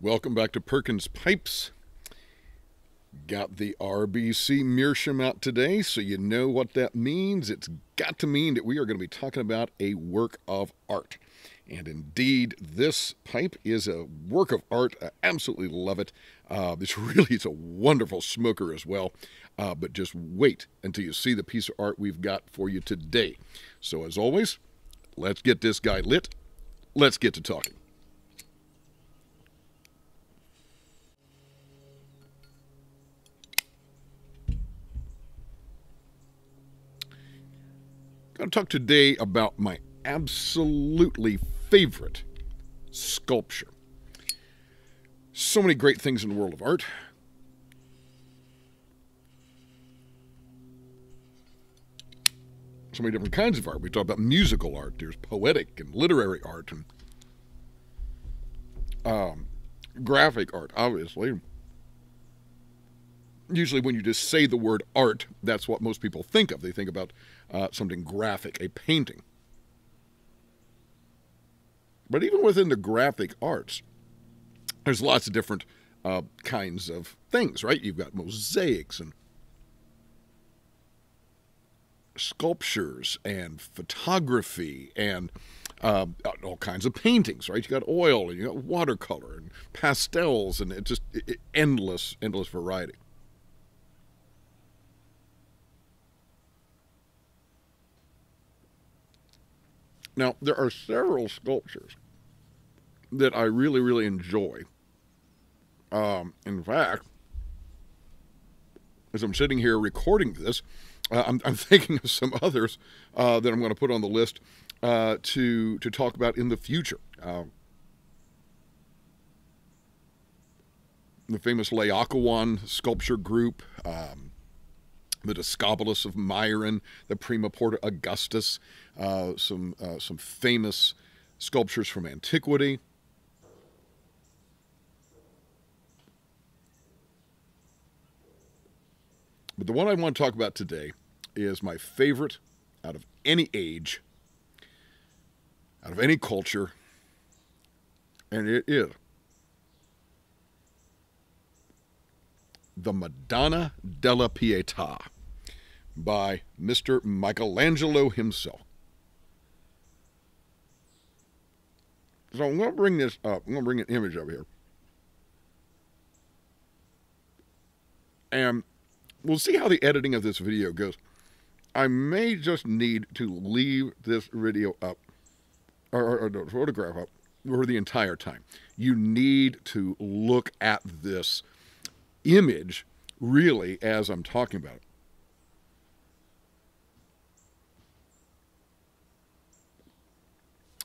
Welcome back to Perkins Pipes. Got the RBC Meerschaum out today, so you know what that means. It's got to mean that we are going to be talking about a work of art. And indeed, this pipe is a work of art. I absolutely love it. It's a wonderful smoker as well. But just wait until you see the piece of art we've got for you today. So as always, let's get this guy lit. Let's get to talking. I'm going to talk today about my absolutely favorite sculpture. So many great things in the world of art. So many different kinds of art. We talk about musical art. There's poetic and literary art and graphic art, obviously. Usually when you just say the word art, that's what most people think of. They think about something graphic, a painting. But even within the graphic arts, there's lots of different kinds of things, right? You've got mosaics and sculptures and photography and all kinds of paintings, right? You got oil and you got watercolor and pastels, and it's just endless variety. Now, there are several sculptures that I really enjoy. In fact, as I'm sitting here recording this, I'm thinking of some others that I'm going to put on the list to talk about in the future. The famous Laocoon sculpture group, the Discobolus of Myron, the Prima Porta Augustus, some famous sculptures from antiquity. But the one I want to talk about today is my favorite out of any age, out of any culture, and it is the Madonna della Pietà by Mr. Michelangelo himself. So I'm going to bring this up. I'm going to bring an image up here. And we'll see how the editing of this video goes. I may just need to leave this video up, or the photograph up, for the entire time. You need to look at this image, really, as I'm talking about it.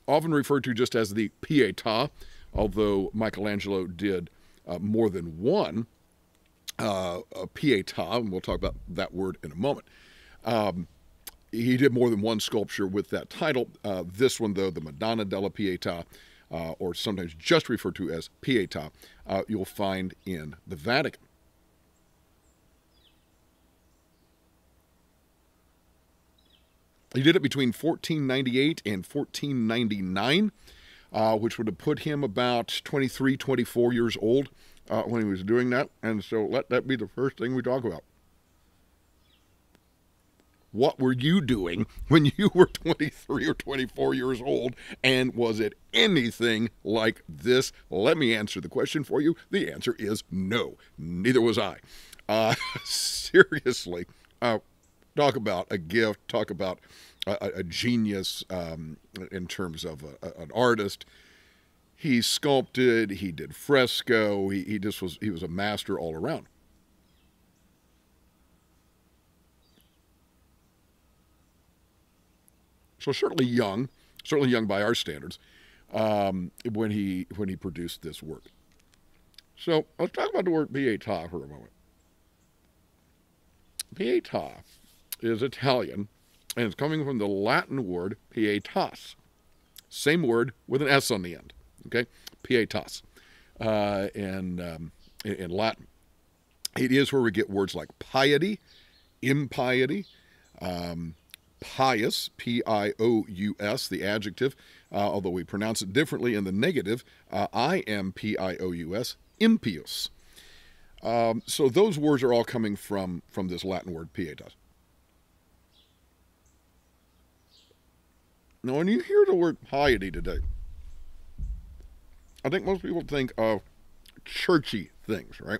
Often referred to just as the Pietà, although Michelangelo did more than one Pietà, and we'll talk about that word in a moment. He did more than one sculpture with that title. This one, though, the Madonna della Pietà, or sometimes just referred to as Pietà, you'll find in the Vatican. He did it between 1498 and 1499, which would have put him about 23, 24 years old when he was doing that. And so let that be the first thing we talk about. What were you doing when you were 23 or 24 years old? And was it anything like this? Let me answer the question for you. The answer is no. Neither was I. Seriously. Talk about a gift, talk about a genius in terms of an artist. He sculpted, he did fresco, he was a master all around. So certainly young by our standards, when he produced this work. So let's talk about the word Pietà for a moment. Pietà is Italian, and it's coming from the Latin word pietas. Same word with an S on the end, okay? Pietas, in Latin. It is where we get words like piety, impiety, pious, P-I-O-U-S, the adjective, although we pronounce it differently in the negative, I-M-P-I-O-U-S, impious. So those words are all coming from this Latin word pietas. Now, when you hear the word piety today, I think most people think of churchy things, right?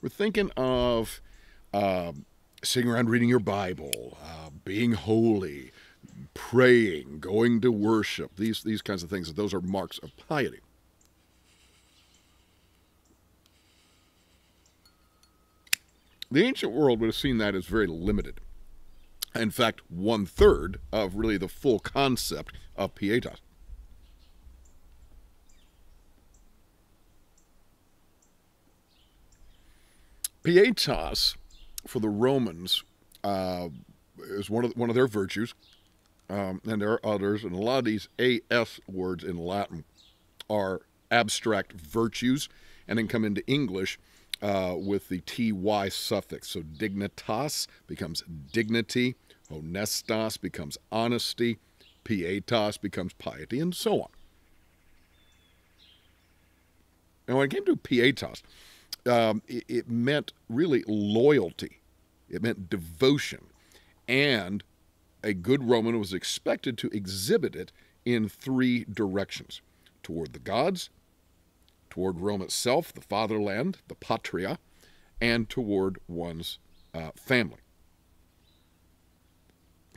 We're thinking of sitting around reading your Bible, being holy, praying, going to worship, these kinds of things. Those are marks of piety. The ancient world would have seen that as very limited. In fact, 1/3 of really the full concept of pietas. Pietas, for the Romans, is one of their virtues, and there are others, and a lot of these AS words in Latin are abstract virtues, and then come into English with the ty suffix. So dignitas becomes dignity, honestas becomes honesty, pietas becomes piety, and so on. And when it came to pietas, it meant really loyalty. It meant devotion. And a good Roman was expected to exhibit it in 3 directions: toward the gods, toward Rome itself, the fatherland, the patria, and toward one's family.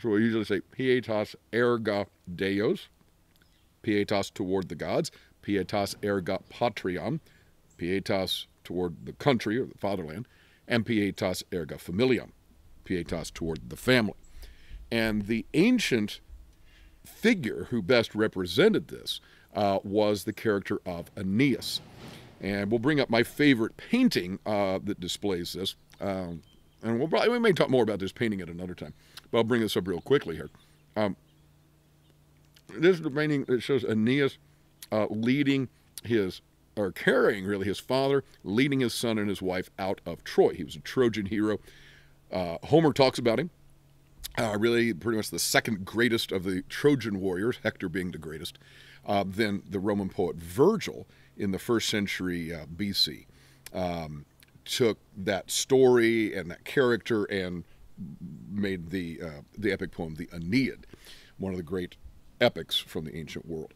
So we usually say pietas erga Deos, pietas toward the gods, pietas erga patriam, pietas toward the country or the fatherland, and pietas erga familiam, pietas toward the family. And the ancient figure who best represented this was the character of Aeneas. And we'll bring up my favorite painting that displays this. And we may talk more about this painting at another time, but I'll bring this up real quickly here. This is the painting that shows Aeneas carrying really his father, leading his son and his wife out of Troy. He was a Trojan hero. Homer talks about him. Really pretty much the second greatest of the Trojan warriors, Hector being the greatest. Then the Roman poet Virgil in the 1st century BC took that story and that character and made the epic poem, the Aeneid, one of the great epics from the ancient world.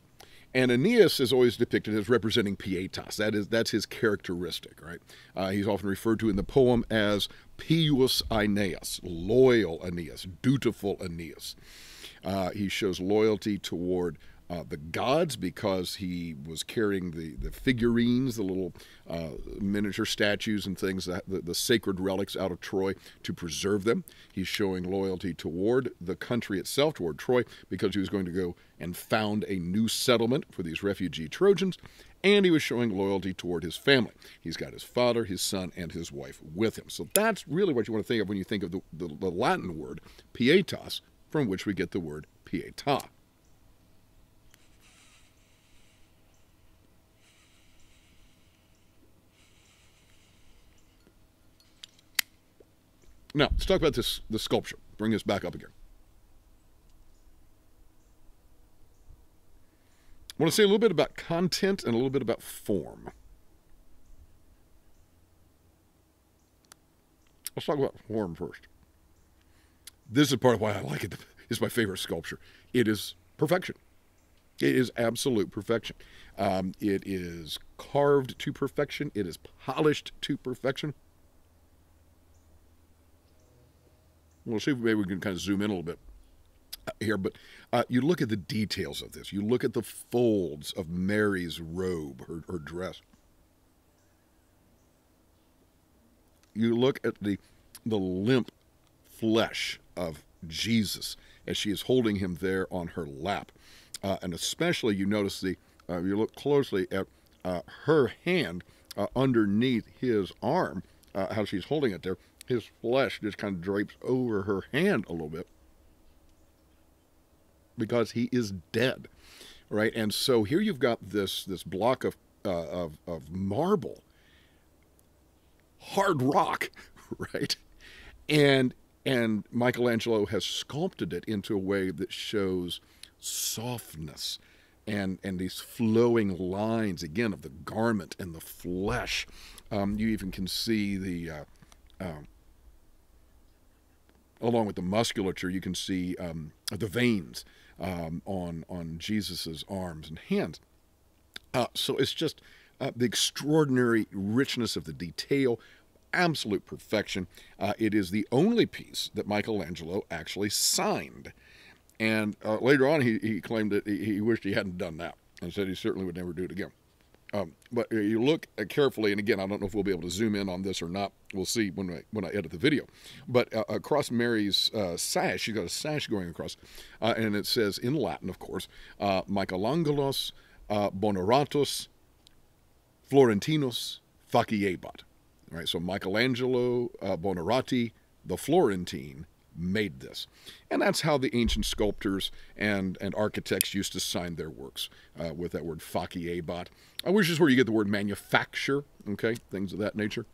And Aeneas is always depicted as representing pietas. That's his characteristic, right? He's often referred to in the poem as pius Aeneas, loyal Aeneas, dutiful Aeneas. He shows loyalty toward the gods because he was carrying the figurines, the little miniature statues and things, the sacred relics out of Troy to preserve them. He's showing loyalty toward the country itself, toward Troy, because he was going to go and found a new settlement for these refugee Trojans, and he was showing loyalty toward his family. He's got his father, his son, and his wife with him. So that's really what you want to think of when you think of the Latin word pietas, from which we get the word pietà. Now, let's talk about the sculpture. Bring this back up again. I want to say a little bit about content and a little bit about form. Let's talk about form first. This is part of why I like it. It's my favorite sculpture. It is perfection. It is absolute perfection. It is carved to perfection. It is polished to perfection. We'll see if maybe we can kind of zoom in a little bit here, but you look at the details of this. You look at the folds of Mary's robe, her dress. You look at the limp flesh of Jesus as she is holding him there on her lap. And especially you notice you look closely at her hand underneath his arm, how she's holding it there. His flesh just kind of drapes over her hand a little bit because he is dead, right? And so here you've got this block of marble, hard rock, right? And And Michelangelo has sculpted it into a way that shows softness and these flowing lines, again, of the garment and the flesh. You even can see along with the musculature, you can see the veins on Jesus's arms and hands. So it's just the extraordinary richness of the detail, absolute perfection. It is the only piece that Michelangelo actually signed. And later on, he claimed that he wished he hadn't done that and said he certainly would never do it again. But you look carefully, and again, I don't know if we'll be able to zoom in on this or not. We'll see when I edit the video. But across Mary's sash, she's got a sash going across, and it says in Latin, of course, Michelangelos Boneratus Florentinus faciebat. All right, so Michelangelo Buonarroti, the Florentine, made this. And that's how the ancient sculptors and architects used to sign their works, with that word faciebat, which is where you get the word manufacture, okay, things of that nature.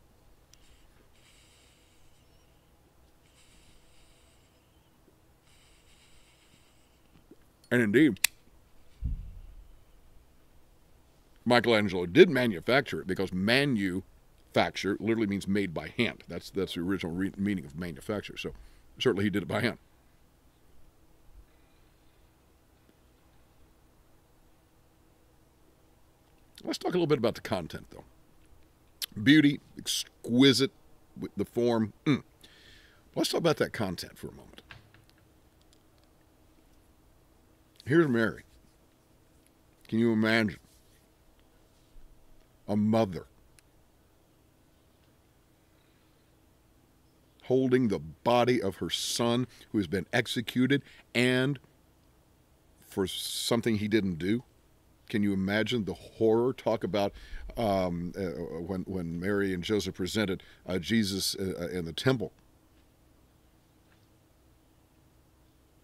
And indeed, Michelangelo did manufacture it, because manufacture literally means made by hand. That's the original meaning of manufacture. So certainly he did it by hand. Let's talk a little bit about the content, though. Beauty, exquisite with the form. Let's talk about that content for a moment. Here's Mary. Can you imagine a mother holding the body of her son who has been executed, and for something he didn't do? Can you imagine the horror? Talk about when Mary and Joseph presented Jesus in the temple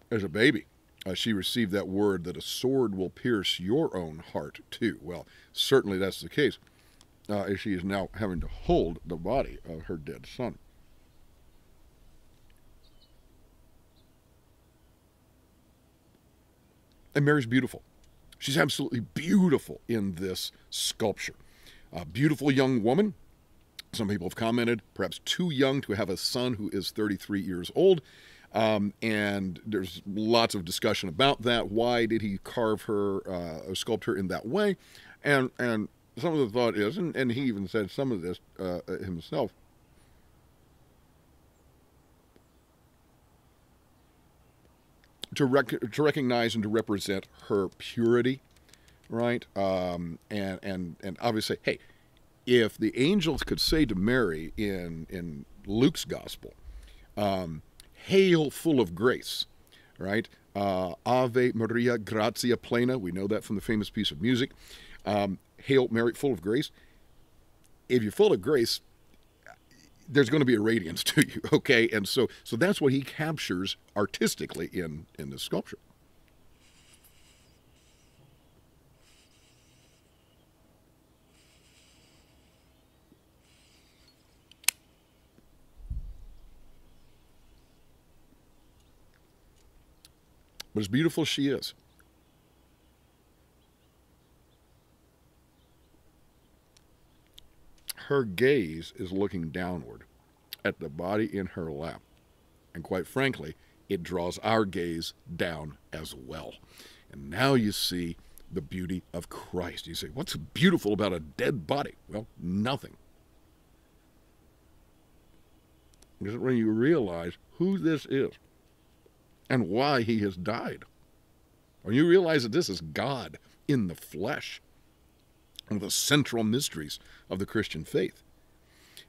as a baby. She received that word that a sword will pierce your own heart too. Well, certainly that's the case. She is now having to hold the body of her dead son. And Mary's beautiful. She's absolutely beautiful in this sculpture. A beautiful young woman. Some people have commented, perhaps too young to have a son who is 33 years old. And there's lots of discussion about that. Why did he carve her, sculpt her in that way? And some of the thought is, and he even said some of this himself, to recognize and to represent her purity, right? And obviously, hey, if the angels could say to Mary in Luke's gospel, hail full of grace, right? Ave Maria, gratia plena. We know that from the famous piece of music. Hail Mary, full of grace. If you're full of grace, there's going to be a radiance to you, okay? And so that's what he captures artistically in this sculpture. But as beautiful as she is, her gaze is looking downward at the body in her lap. And quite frankly, it draws our gaze down as well. And now you see the beauty of Christ. You say, what's beautiful about a dead body? Well, nothing. Because when you realize who this is and why he has died, when you realize that this is God in the flesh, one of the central mysteries of the Christian faith.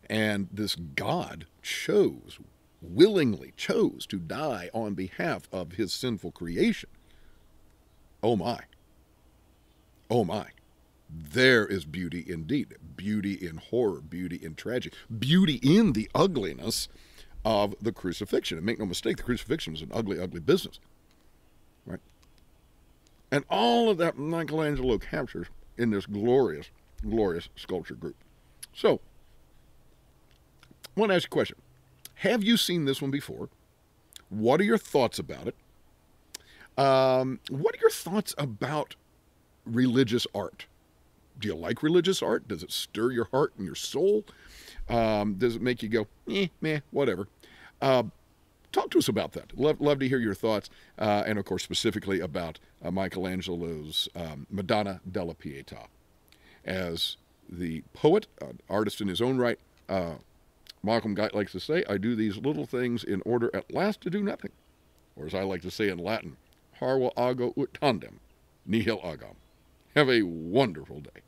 And this God willingly chose to die on behalf of his sinful creation. Oh my. Oh my. There is beauty indeed. Beauty in horror, beauty in tragedy, beauty in the ugliness of the crucifixion. And make no mistake, the crucifixion was an ugly, ugly business. Right? And all of that Michelangelo captures in this glorious, glorious sculpture group. So, I want to ask you a question. Have you seen this one before? What are your thoughts about it? What are your thoughts about religious art? Do you like religious art? Does it stir your heart and your soul? Does it make you go, meh, whatever? Talk to us about that. Love to hear your thoughts, and of course specifically about Michelangelo's Madonna della Pietà. As the poet, artist in his own right, Malcolm Guite likes to say, I do these little things in order at last to do nothing. Or as I like to say in Latin, parva ago ut tandem, nihil agam. Have a wonderful day.